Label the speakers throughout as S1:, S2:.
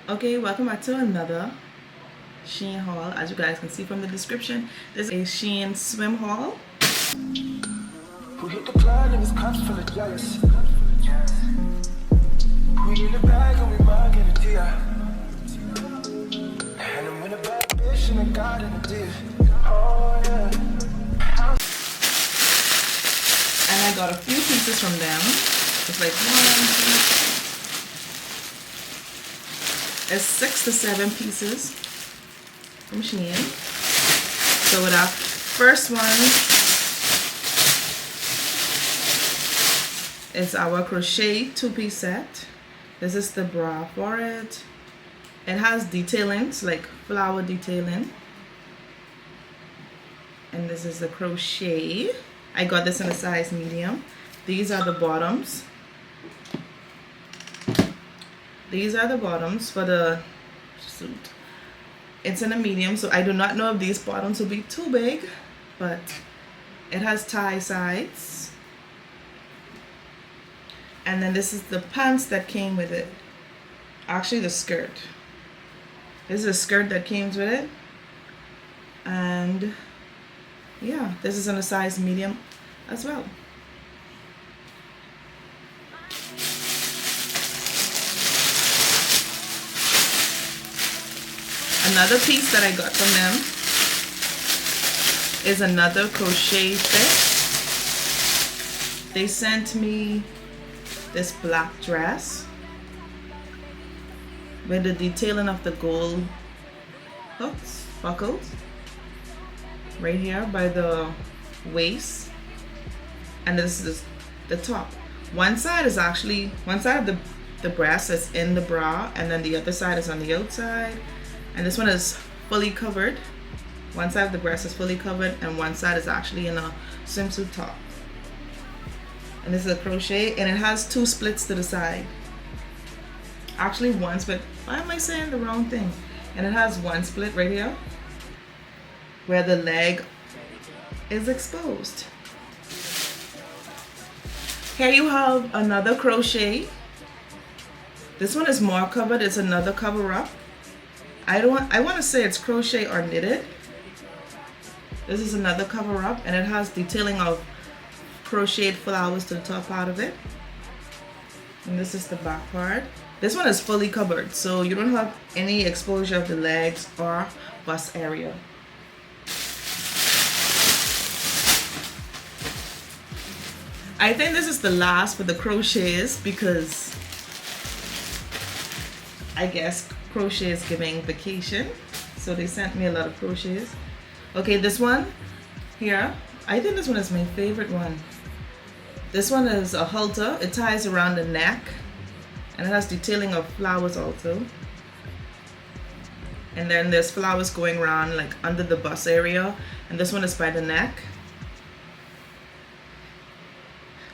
S1: Okay, welcome back to another Shein haul. As you guys can see from the description, this is a Shein swim haul.
S2: Who hit the club and his cups full of jealous. We in the bag and we might get a deal. And I'm in a bad bitch and I got in a deal. Oh yeah.
S1: And I got a few pieces from them. It's like 1, 2, it's 6 to 7 pieces from Shein. So with our first one is our crochet 2-piece set. This is the bra for it. It has detailings like flower detailing. And this is the crochet. I got this in a size medium. These are the bottoms. These are the bottoms for the suit. It's in a medium, so I do not know if these bottoms will be too big, but it has tie sides. And then this is the pants that came with it. Actually, the skirt. This is a skirt that came with it. And yeah, this is in a size medium as well. Another piece that I got from them is another crochet fit. They sent me this black dress with the detailing of the gold hooks, buckles, right here by the waist. And this is the top. One side of the breast is in the bra, and then the other side is on the outside. And this one is fully covered. One side of the breast is fully covered, and one side is actually in a swimsuit top. And this is a crochet, and it has 2 splits to the side. Actually, 1 split. Why am I saying the wrong thing? And it has 1 split right here, where the leg is exposed. Here you have another crochet. This one is more covered. It's another cover up. I want to say it's crochet or knitted. This is another cover up, and it has detailing of crocheted flowers to the top part of it. And this is the back part. This one is fully covered, so you don't have any exposure of the legs or bust area. I think this is the last for the crochets because I guess crochet is giving vacation, so they sent me a lot of crochets. Okay, this one here, I think this one is my favorite one. This one is a halter. It ties around the neck, and it has detailing of flowers also. And then there's flowers going around like under the bust area, and this one is by the neck.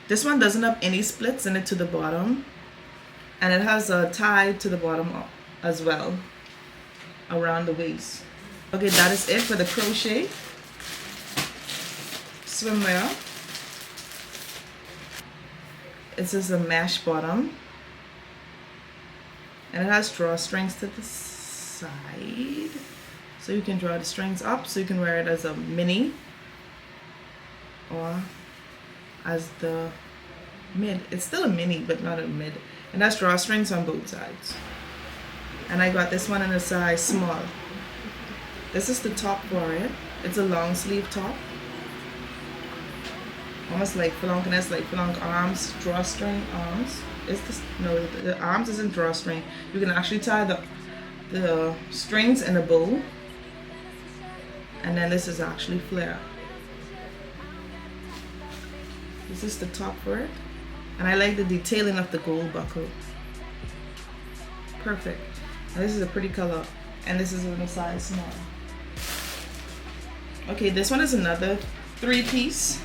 S1: This one doesn't have any splits in it to the bottom, and it has a tie to the bottom as well around the waist. Okay, that is it for the crochet swimwear. This is a mesh bottom, and it has drawstrings to the side, so you can draw the strings up so you can wear it as a mini or as the mid. It's still a mini, but not a mid. And that's drawstrings on both sides. And I got this one in a size small. This is the top for it. It's a long sleeve top. Almost like flunk, and it's like flunk arms, drawstring arms. No, the arms isn't drawstring. You can actually tie the strings in a bow. And then this is actually flare. This is the top for it. And I like the detailing of the gold buckle. Perfect. And this is a pretty color. And this is in a size small. Okay, this one is another 3-piece.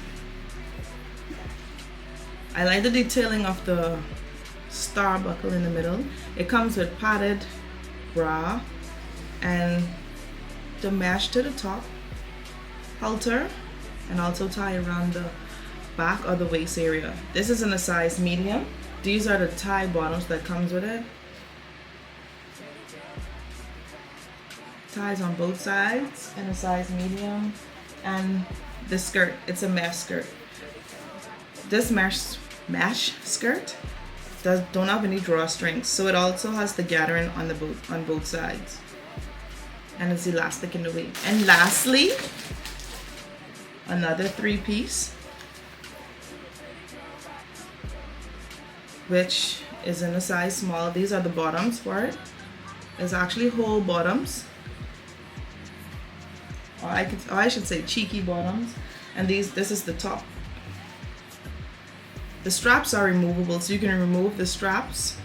S1: I like the detailing of the star buckle in the middle. It comes with padded bra and the mesh to the top, halter, and also tie around the back or the waist area. This is in a size medium. These are the tie bottoms that comes with it. ties on both sides in a size medium. And the skirt, it's a mesh skirt. This mesh skirt don't have any drawstrings, so it also has the gathering on both sides, and it's elastic in the way. And lastly, another 3-piece, which is in a size small. These are the bottoms for it. It's actually whole bottoms, or I should say cheeky bottoms. And this is the top. The straps are removable, so you can remove the straps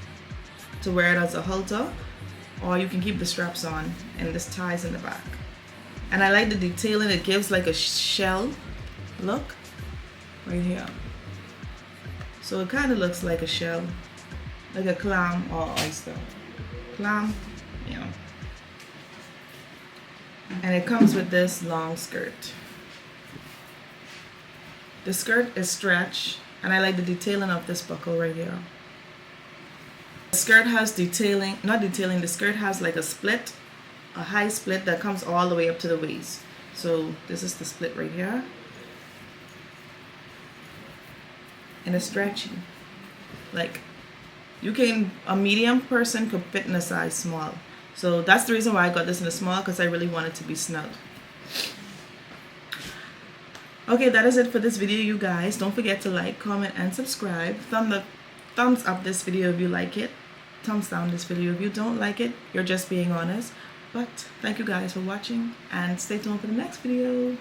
S1: to wear it as a halter, or you can keep the straps on, and this ties in the back. And I like the detailing. It gives like a shell look right here. So it kind of looks like a shell, like a clam or oyster. Clam, yeah. And it comes with this long skirt. The skirt is stretched, and I like the detailing of this buckle right here. The skirt has detailing, not detailing, the skirt has like a split, a high split that comes all the way up to the waist. So this is the split right here. And it's stretchy. Like, a medium person could fit in a size small. So that's the reason why I got this in a small, because I really want it to be snug. Okay, that is it for this video, you guys. Don't forget to like, comment, and subscribe. Thumbs up this video if you like it. Thumbs down this video if you don't like it. You're just being honest. But thank you guys for watching, and stay tuned for the next video.